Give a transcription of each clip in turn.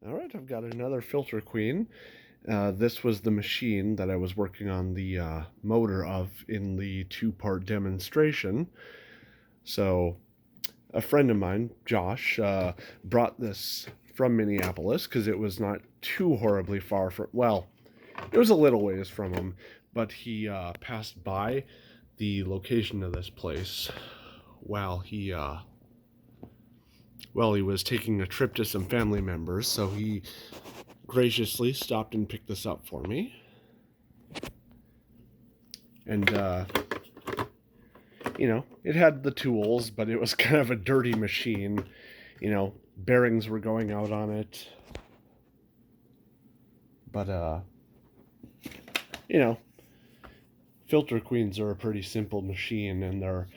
All right, I've got another filter queen. This was the machine that I was working on the motor of in the two-part demonstration. So a friend of mine, Josh, brought this from Minneapolis because it was not too horribly far from, well, it was a little ways from him, but he passed by the location of this place while he was taking a trip to some family members, so he graciously stopped and picked this up for me. And, it had the tools, but it was kind of a dirty machine. Bearings were going out on it. But, filter queens are a pretty simple machine, and they're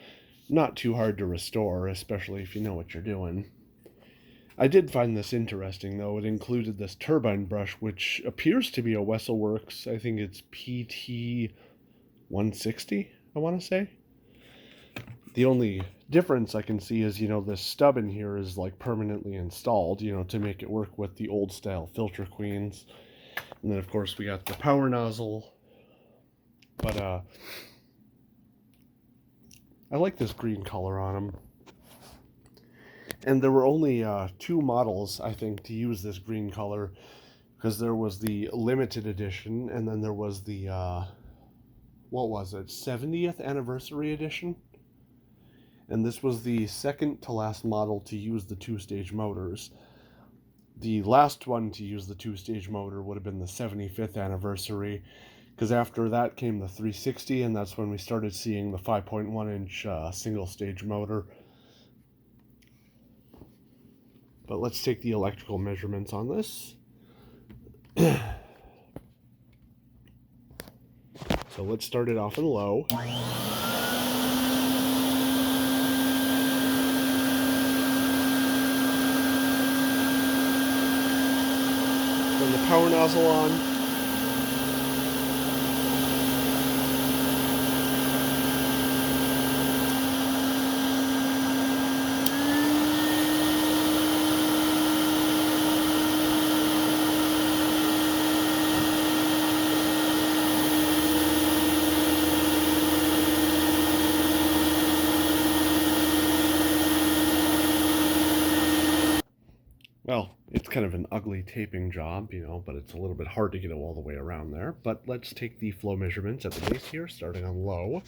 not too hard to restore, especially if you know what you're doing. I did find this interesting, though. It included this turbine brush, which appears to be a Wesselworks. I think it's PT 160, I want to say. The only difference I can see is, this stub in here is like permanently installed, to make it work with the old style filter queens. And then, of course, we got the power nozzle. But I like this green color on them. And there were only 2 models, I think, to use this green color, because there was the limited edition, and then there was the, 70th anniversary edition? And this was the second to last model to use the 2-stage motors. The last one to use the 2-stage motor would have been the 75th anniversary, because after that came the 360, and that's when we started seeing the 5.1-inch single-stage motor. But let's take the electrical measurements on this. So let's start it off in low. Turn the power nozzle on. Well, it's kind of an ugly taping job, but it's a little bit hard to get it all the way around there. But let's take the flow measurements at the base here, starting on low.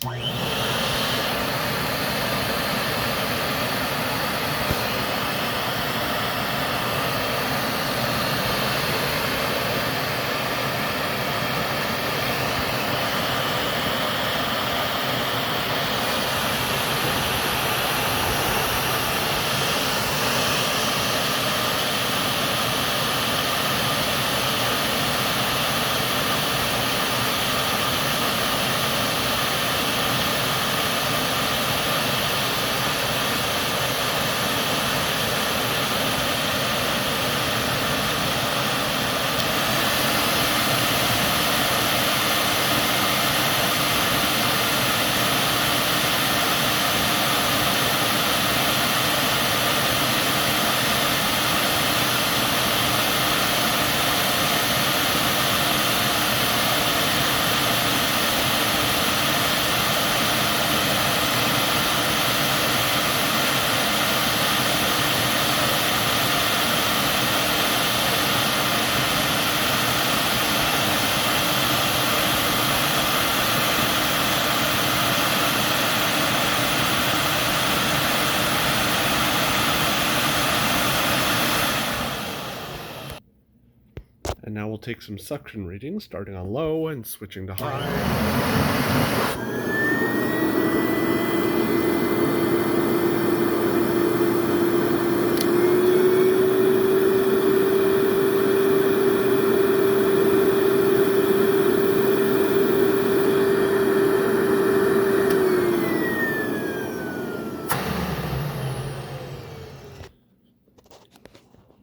And now we'll take some suction readings, starting on low and switching to high.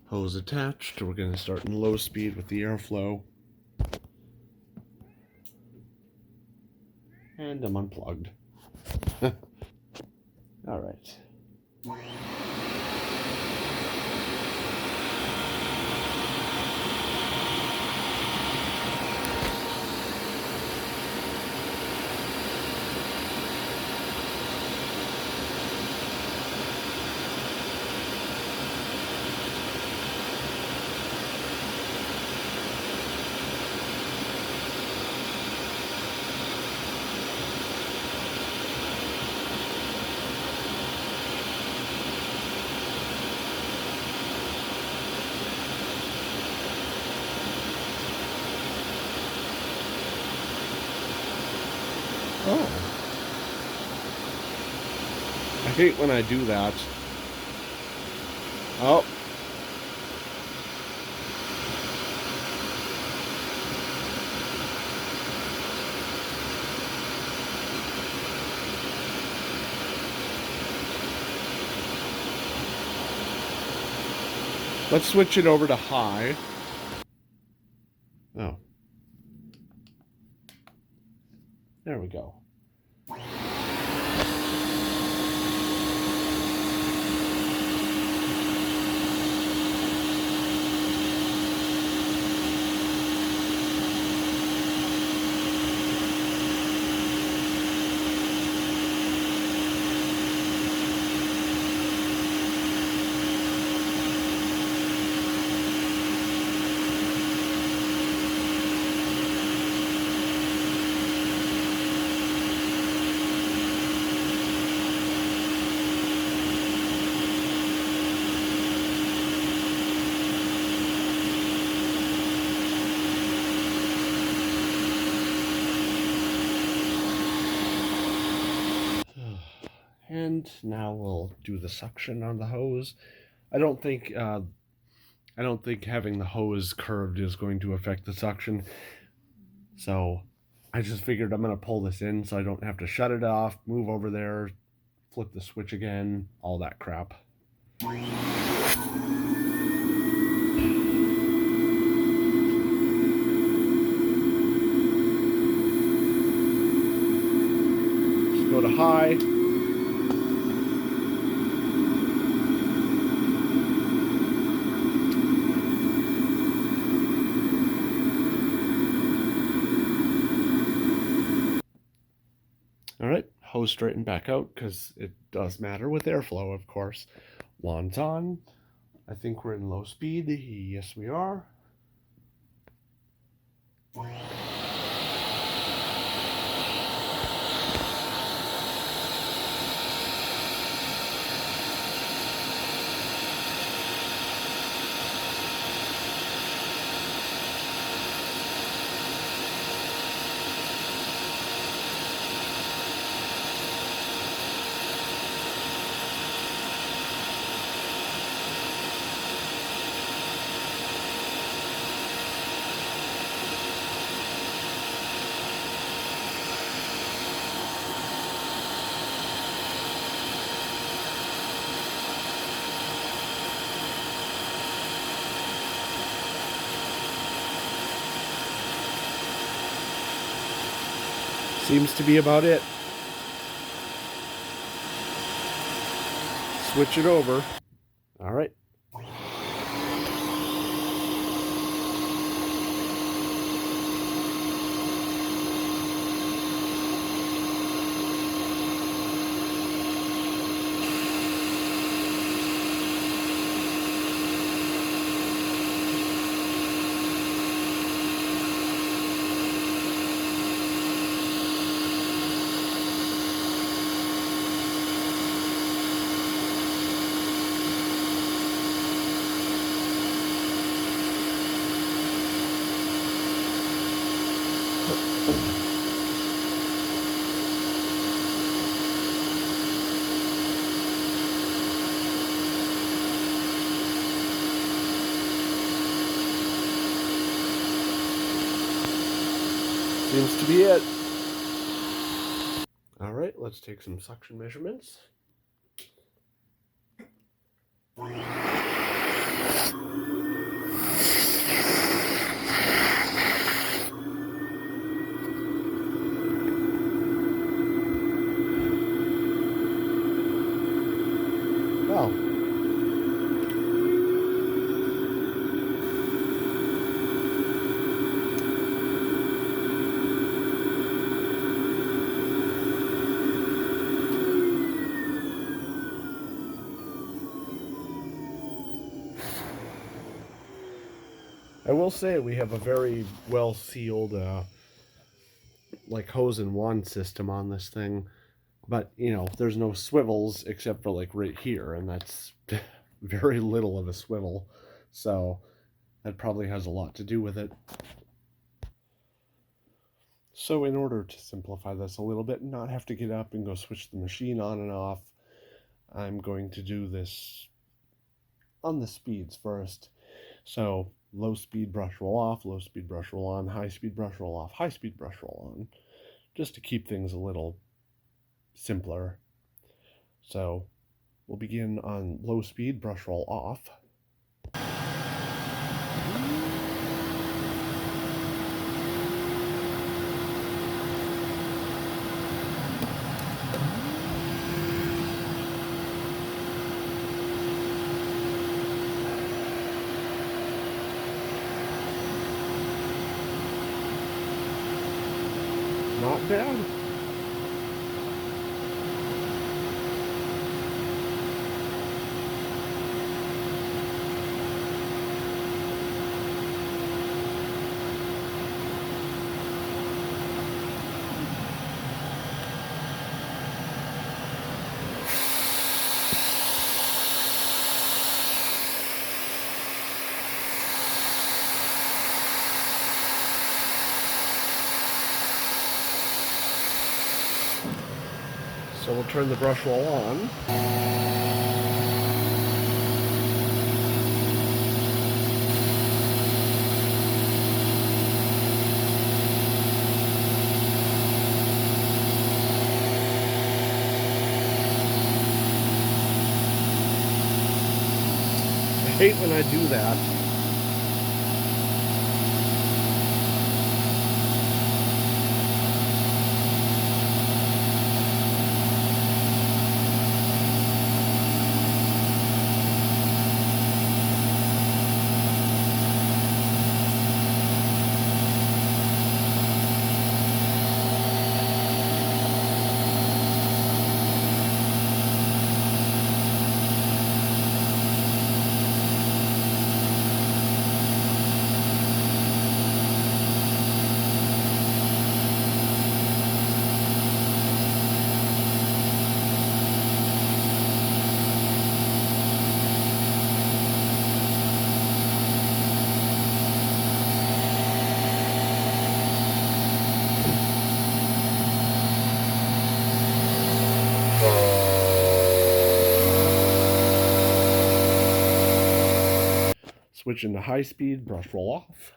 Hose attached. We're going to start in low speed with the airflow. And I'm unplugged. All right. Oh. I hate when I do that. Oh. Let's switch it over to high. Oh. There we go. And now we'll do the suction on the hose. I don't think having the hose curved is going to affect the suction. So I just figured I'm going to pull this in so I don't have to shut it off, move over there, flip the switch again, all that crap. Just go to high. All right, hose straighten back out because it does matter with airflow, of course. Wands on. I think we're in low speed. Yes, we are. Seems to be about it. Switch it over. All right. Seems to be it. All right, let's take some suction measurements. Wow. I will say we have a very well sealed like hose and wand system on this thing, but you know there's no swivels except for like right here, and that's very little of a swivel, so that probably has a lot to do with it. So in order to simplify this a little bit and not have to get up and go switch the machine on and off, I'm going to do this on the speeds first. So low speed brush roll off, low speed brush roll on, high speed brush roll off, high speed brush roll on, just to keep things a little simpler. So we'll begin on low speed brush roll off. Not bad. So we'll turn the brush roll on. I hate when I do that. Switch into high speed, brush roll off.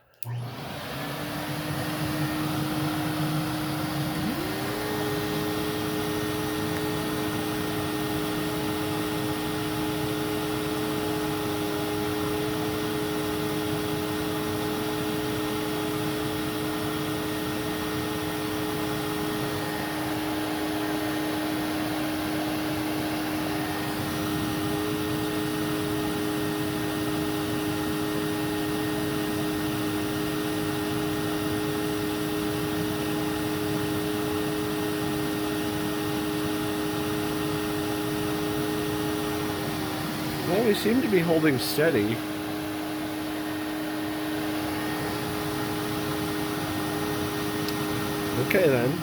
Well, we seem to be holding steady. Okay then.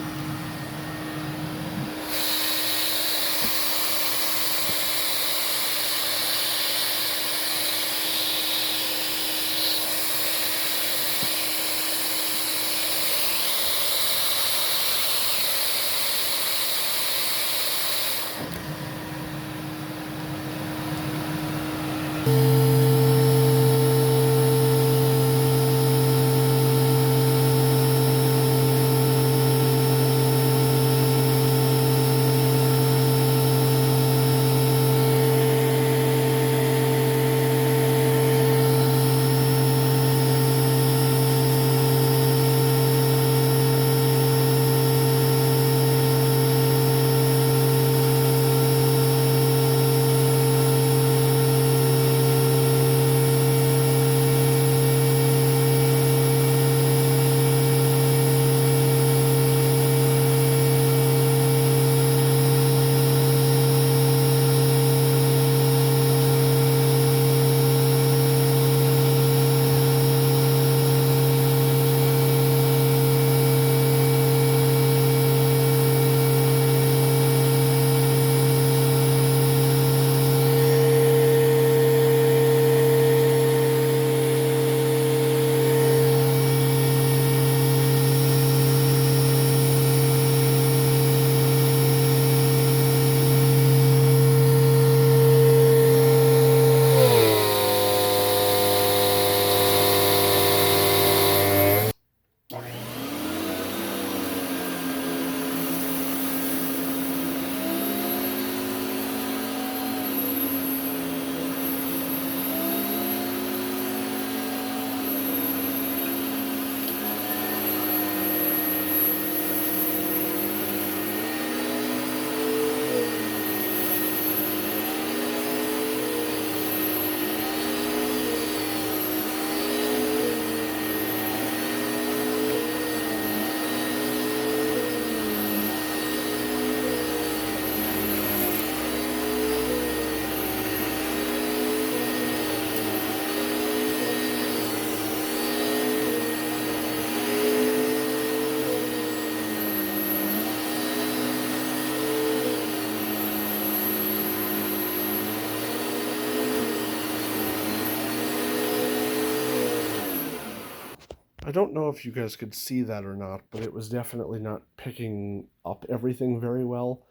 I don't know if you guys could see that or not, but it was definitely not picking up everything very well.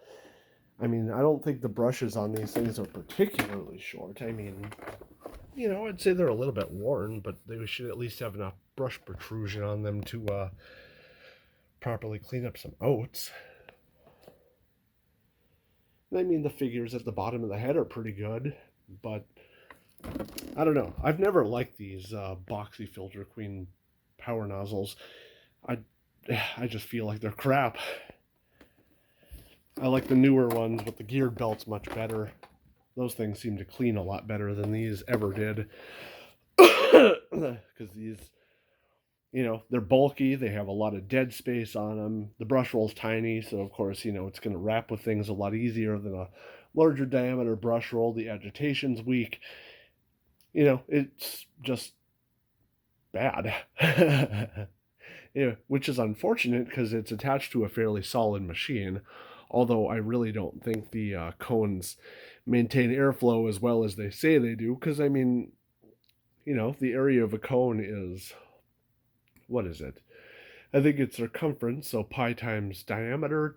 I mean, I don't think the brushes on these things are particularly short. I mean, I'd say they're a little bit worn, but they should at least have enough brush protrusion on them to properly clean up some oats. I mean, the figures at the bottom of the head are pretty good, but I don't know. I've never liked these boxy Filter Queen power nozzles. I, I just feel like they're crap. I like the newer ones with the geared belts much better. Those things seem to clean a lot better than these ever did. Because these, they're bulky. They have a lot of dead space on them. The brush roll's tiny, so of course, it's going to wrap with things a lot easier than a larger diameter brush roll. The agitation's weak. It's just bad. Which is unfortunate because it's attached to a fairly solid machine. Although I really don't think the cones maintain airflow as well as they say they do. Because, I mean, the area of a cone is, what is it? I think it's circumference, so pi times diameter,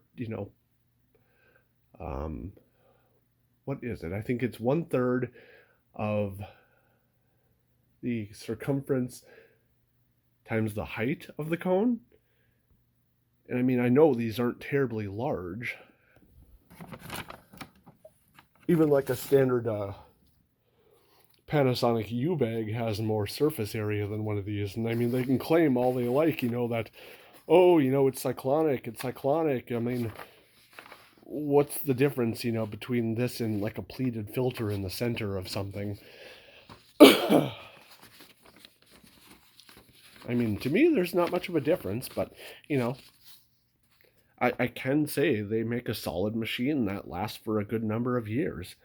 what is it? I think it's 1/3 of the circumference times the height of the cone. And I mean, I know these aren't terribly large. Even like a standard Panasonic U-bag has more surface area than one of these. And I mean, they can claim all they like, that, it's cyclonic. I mean, what's the difference, between this and like a pleated filter in the center of something? I mean, to me, there's not much of a difference, but, I can say they make a solid machine that lasts for a good number of years.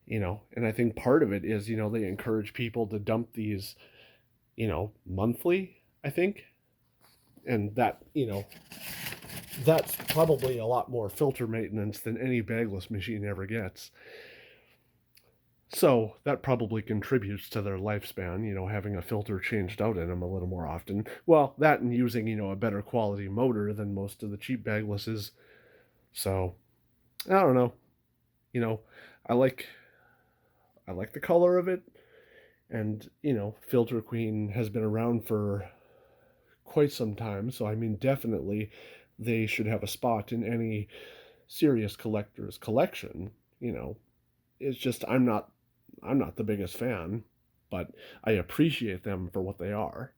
And I think part of it is, they encourage people to dump these, monthly, I think. And that, that's probably a lot more filter maintenance than any bagless machine ever gets. So that probably contributes to their lifespan, having a filter changed out in them a little more often. Well, that and using, a better quality motor than most of the cheap baglesses. So, I don't know. I like the color of it. And, Filter Queen has been around for quite some time. So, I mean, definitely they should have a spot in any serious collector's collection. It's just I'm not the biggest fan, but I appreciate them for what they are.